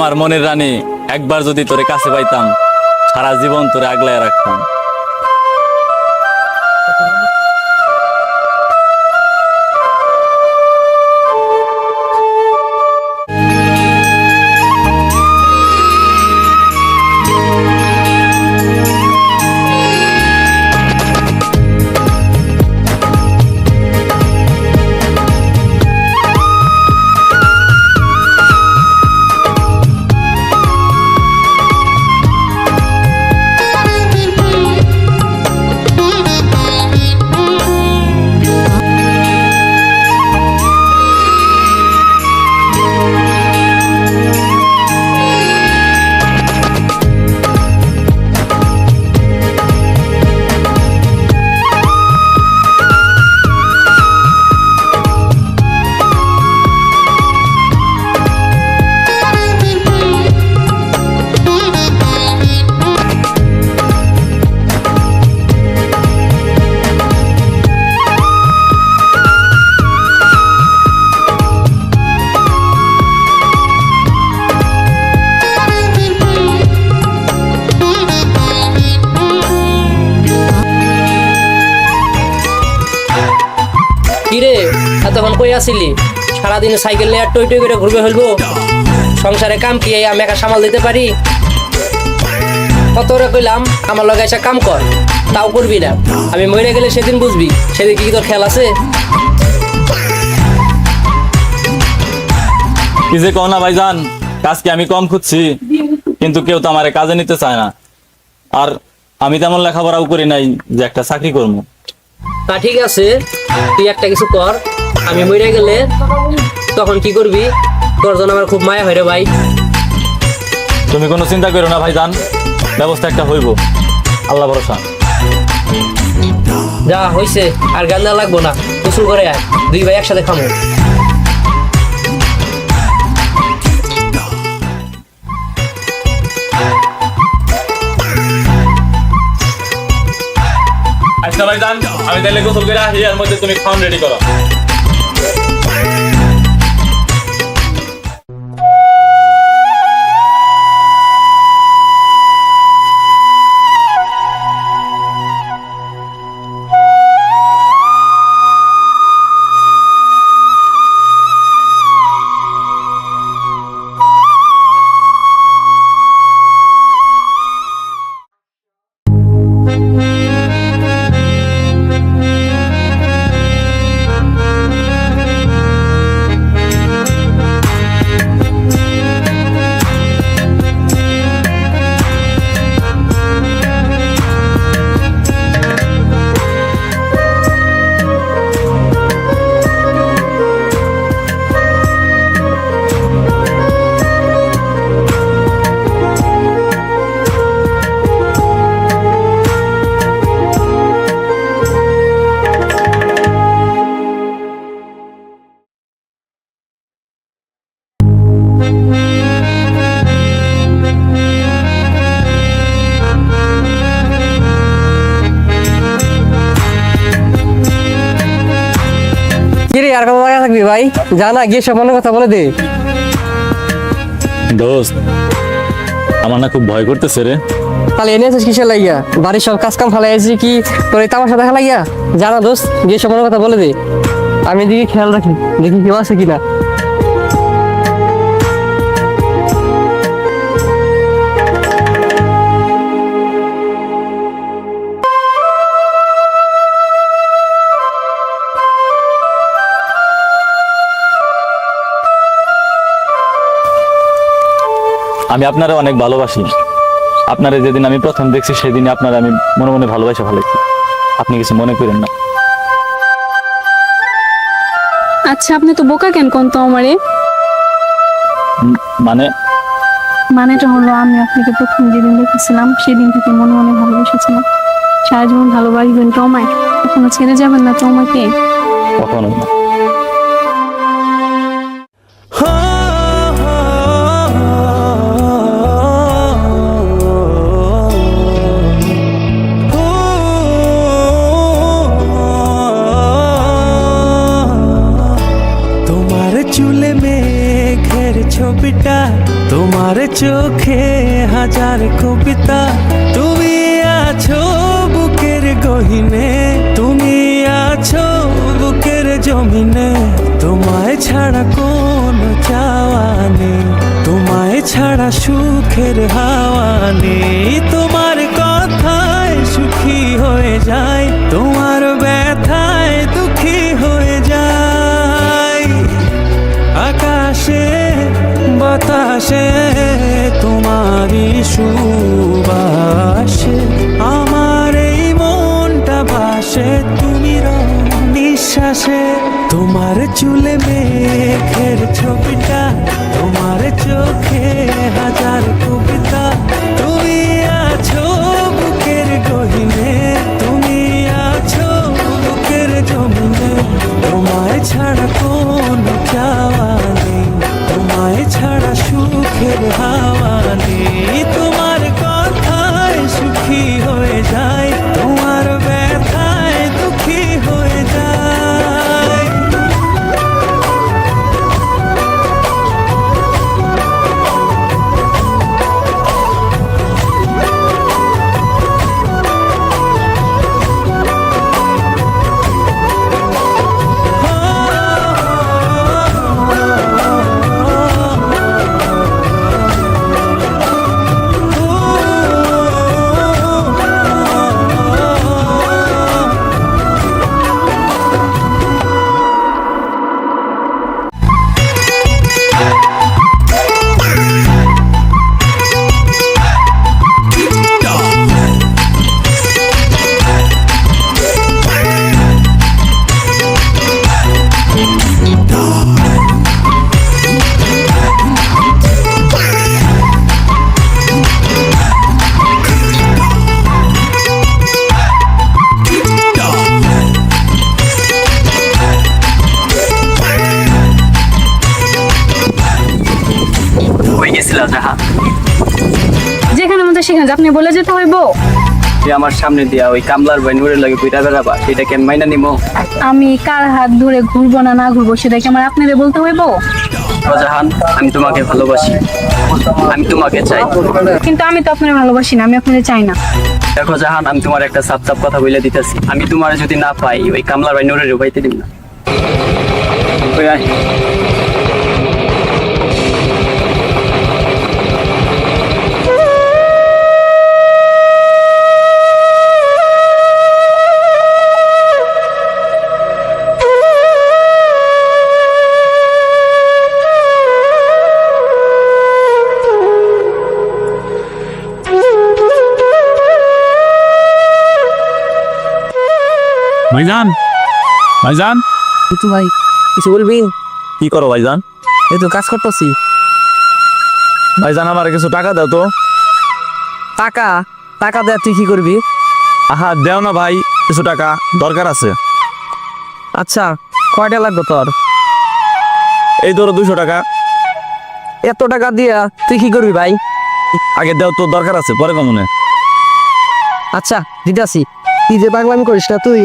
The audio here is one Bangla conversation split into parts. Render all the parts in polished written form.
আমার মনের রানী, একবার যদি তোরে কাছে পাইতাম, সারা জীবন তোরে আগলায় রাখতাম। কিরে এতক্ষণ কই আসিলি? সারাদিন সাইকেল নিয়ে টই টই করে ঘুরবে ফেলবো? সংসারে কাম কি আমি একা সামাল দিতে পারি? কত করে কইলাম আমার লগে এসে কাম কর, তাও করবি না। আমি মরে গেলে সেদিন বুঝবি, সেদিন কি তোর খেয়াল আছে? কি যে কও না ভাইজান, কাজকে আমি কম খুঁজছি, কিন্তু কেউ তো আমার কাজে নিতে চায় না। আর আমি তেমন লেখাপড়াও করি নাই যে একটা চাকরি করবো। তা ঠিক আছে, তুই একটা কিছু কর। আমি মরে গেলে তখন কি করবি? তোর জন্য আমার খুব মায়া হয় রে ভাই। তুমি কোনো চিন্তা করো না ভাইজান, ব্যবস্থা একটা হইব, আল্লাহ ভরসা। যা হইছে, আর গান্দা লাগবো না, গোসল করে আয়, দুই ভাই একসাথে খামো। আচ্ছা ভাইজান, আমি তাহলে গোসল করে আসি, এর মধ্যে তুমি খাওয়ান রেডি করো। কিরে আর কত টাকা থাকবি ভাই? জানা গিয়ে সব মনের কথা বলে দে। দোস্ত, আমার না খুব ভয় করতেছে রে। তাহলে এনে আছিস কিসের লাগিয়া? বাড়ির সব কাজ কাম ফেলাই আছিস কি তোর এই তামাশা দেখা লাগিয়া? জানা দোস্ত, গিয়ে সব মনের কথা বলে দে। আমি দিকে খেয়াল রাখি, দেখি কেউ আছে কিনা। আমি আপনারা অনেক ভালোবাসি। আপনারা যেদিন আমি প্রথম দেখছি সেদিন আপনারা আমি মনে মনে ভালোবাসা ফেলেছি। আপনি কিছু মনে করেন না। আচ্ছা, আপনি তো বোকা কেন কোন তো আমারে? মানে মানেটা হলো, আমি আপনাকে প্রথম যেদিন দেখেছিলাম সেদিন থেকে মনে মনে ভালোবেসেছিলাম। সারা জীবন ভালোবাসবেন তো আমায়, কখনো ছেড়ে যাবেন না তো আমাকে? কখনো না। তোমার চুলে মেঘের সুখের ছবিটা, তোমার চোখে হাজার কবিতা। তুমি আছো বুকের গহিনে, তুমি আছো বুকের জমিনে। তোমায় ছাড়া কোনো চাওয়া নেই, তোমায় ছাড়া সুখের হাওয়া নেই। তোমার কথায় সুখী হয়ে যায়, তোমার ব্যথায় দুঃখী হয়ে যায়। আকাশে বাতাসে তোমারই সুবাসে আমার এই মনটা ভাসে। তুমি রও নিঃশ্বাসে, তোমার চুলে মেঘের ছবিটা, তোমার চোখে হাজার কবিতা। তুমি আছো বুকের গহিনে, তুমি আছো বুকের জমিনে। তোমায় ছাড়া কোনো চাওয়া নেই, তোমায় ছাড়া সুখের হাওয়া নেই। তোমার কথায় সুখী হয়ে যায়, তোমার ব্যথায় দুঃখী হয়ে যায়। কই গেছিলা জাহান? যেখানে মধ্যে সেখানে আপনি বলে যেতে হইব। তুই আমার সামনে দিয়া ওই কামলার ভাই নুরের লাগে কইরা বেড়াবা, সেটা কেন মাইনা নিমো? আমি কার হাত ধরে ঘুরবো না না ঘুরবো সেটা কি আমার আপনারে বলতে হইব? ও জাহান, আমি তোমাকে ভালোবাসি, আমি তোমাকে চাই। কিন্তু আমি তো আপনার ভালোবাসি না, আমি আপনারে চাই না। দেখো জাহান, আমি তোমার একটা সাপ সাপ কথা বলে দিতেছি, আমি তোমার যদি না পাই ওই কামলার ভাই নুরের উপাইতে দিব না। ওই আয়। ভাইজান, ভাইজান, কিন্তু ভাই কিছু বলবি? কি করো ভাইজান? এই তো কাজ করতেছি। ভাইজান আমার কিছু টাকা দাও তো। টাকা? টাকা দেয়া তুই কি করবি? আহা দেও না ভাই, কিছু টাকা দরকার আছে। আচ্ছা, কয়টা লাগবে তোর? এই ধরো 200 টাকা। এত টাকা দিয়া তুই কি করবি ভাই? আগে দেও তো, দরকার আছে, পরে কমনে। আচ্ছা দিদাসি। কি যে পাগলামি করিস না তুই।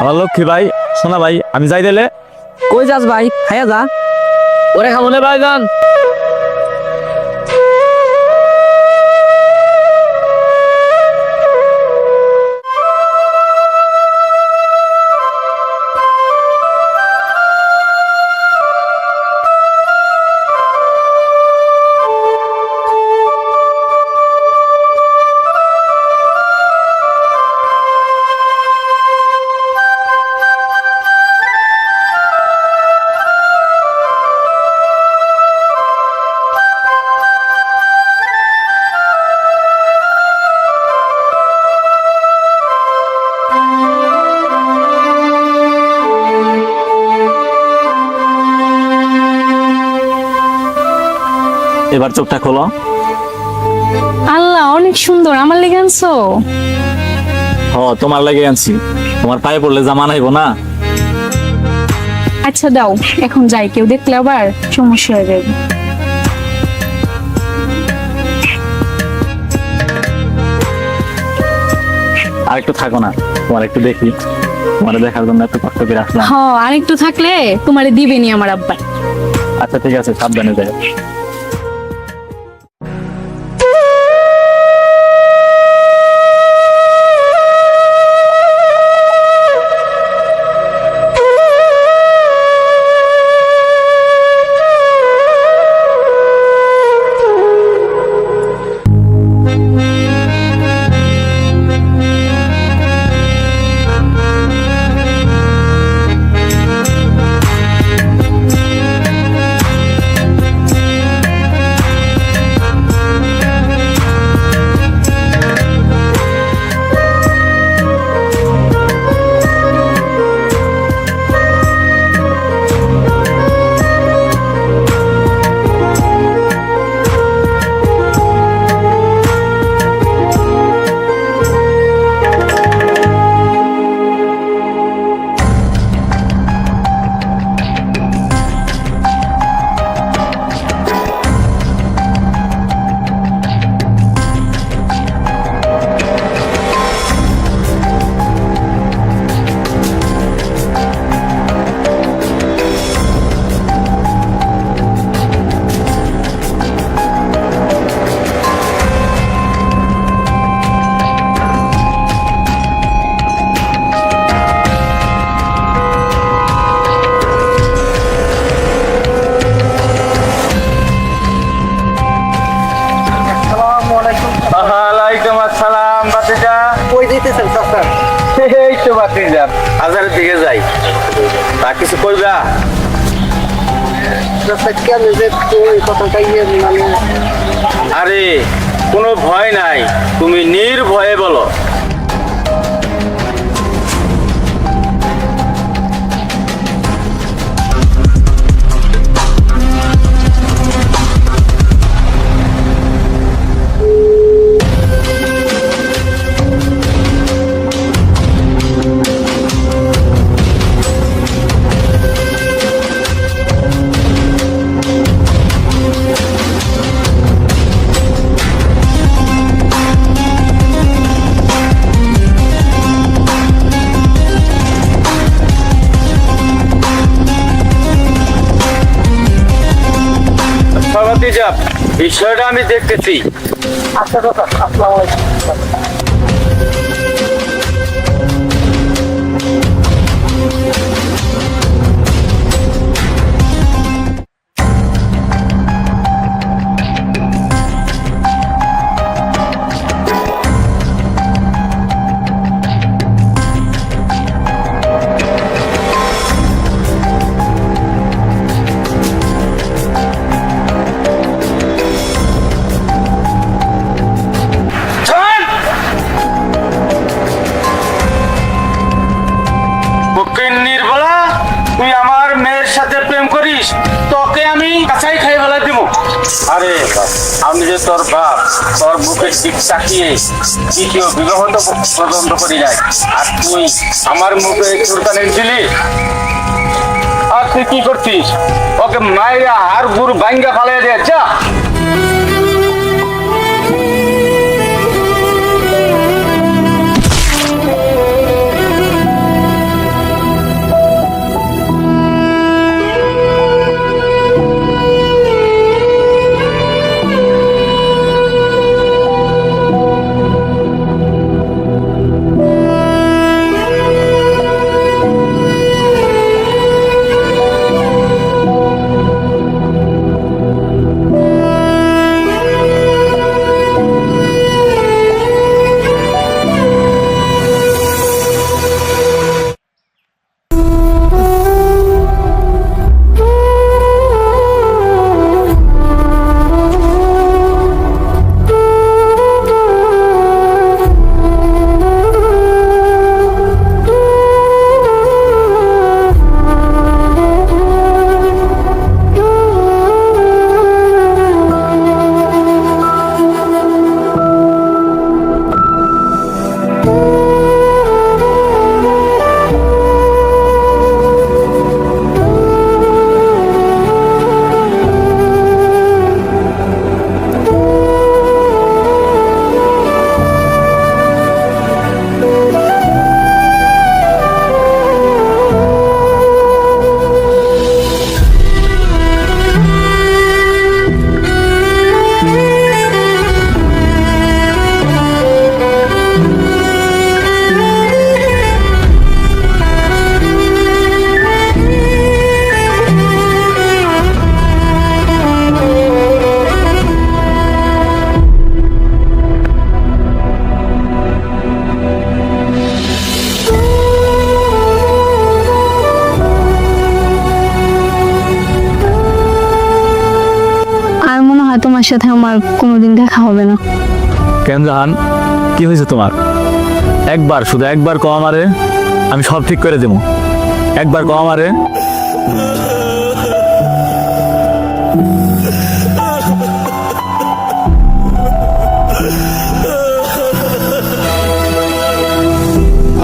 আমার লক্ষ্মী ভাই, সোনা ভাই, আমি যাই দিলে। কই যাস ভাই? খাইয়া যা। ওরে খাবো না ভাইজান। এবার চোখটা খোলো। আল্লাহ অনেক সুন্দর, আমার লেগে আনছো? তোমার লাগে আনছি, তোমার পায়ে পড়লে জামা নাইবো না। আচ্ছা দাও, এখন যাই, কেউ দেখলে আবার সমস্যা হয়ে যাবে। আর একটু থাকো না, তোমার একটু দেখি। তোমার দেখার জন্য এত কষ্ট করে আসলাম। হ আরেকটু থাকলে তোমারে দিবেনি আমার আব্বা। আচ্ছা ঠিক আছে, সাবধানে যাই। ওয়ালাইকুম আসসালাম বাতিজা। কই দিতেছেন চাচা? এই তো বাতিজা, বাজারের দিকে যাই। তা কিছু কইবা? চাচা কেন যে তুই কথাটা মানে আরে কোনো ভয় নাই, তুমি নির্ভয়ে বলো। বিষয়টা আমি দেখতেছি। আচ্ছা চাচা, আসসালামু আলাইকুম। তুই আমার মেয়ের সাথে প্রেম করিস, তোকে আমি কাছাই খাই ফেলা দিব। আরে আমি যে তোর বাপ, তোর বুকের দিক তাকিয়ে দ্বিতীয় বিবাহ তো পর্যন্ত করি নাই, আর তুই আমার মুখে চুরকানি দিলি। আর তুই কি করছিস? ওকে মায়েরা আর গুরু ভাঙ্গা ফালাই দে, যা। তোমার সাথে আমার কোনোদিন দেখা হবে না। কেন জাহান, কি হয়েছে তোমার? একবার, শুধু একবার কও আমারে, আমি সব ঠিক করে দেবো। একবার কও আমারে।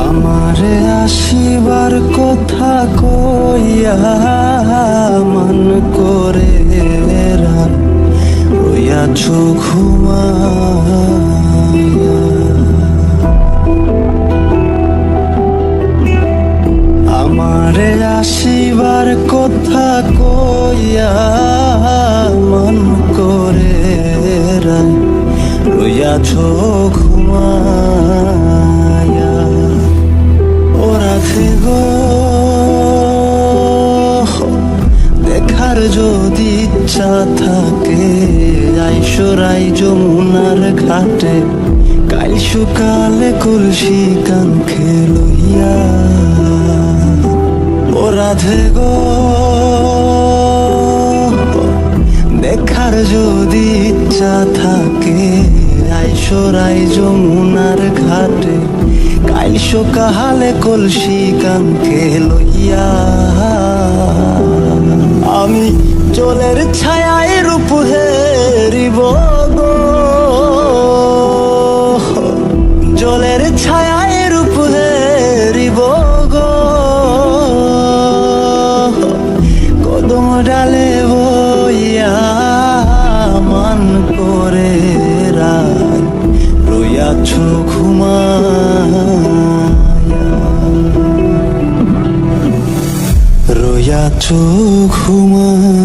আমারে আসিবার কথা কইয়া মন করে রইয়াছ ঘুমাইয়া। আমারে আসিবার কথা কইয়া মন করে রইয়াছ ঘুমাইয়া। ওরা গো দেখার যদি ইচ্ছা থাকে আইসরাই যমুনার ঘাটে, কাল সকালে কলসি কাঙ্খে লইয়া। ওরা গো দেখার যদি ইচ্ছা থাকে আইসরাই যমুনার ঘাটে, কাল সকালে কলসি কাঙ্খে লইয়া। আমি জলের ছায়ায় রূপ হেরিব গো, জলের ছায়ায় রূপ হেরিব গো। কদম ডালে বইয়া মান করে রায় রইয়াছ ঘুমাইয়া। রইয়াছ ঘুমাইয়া।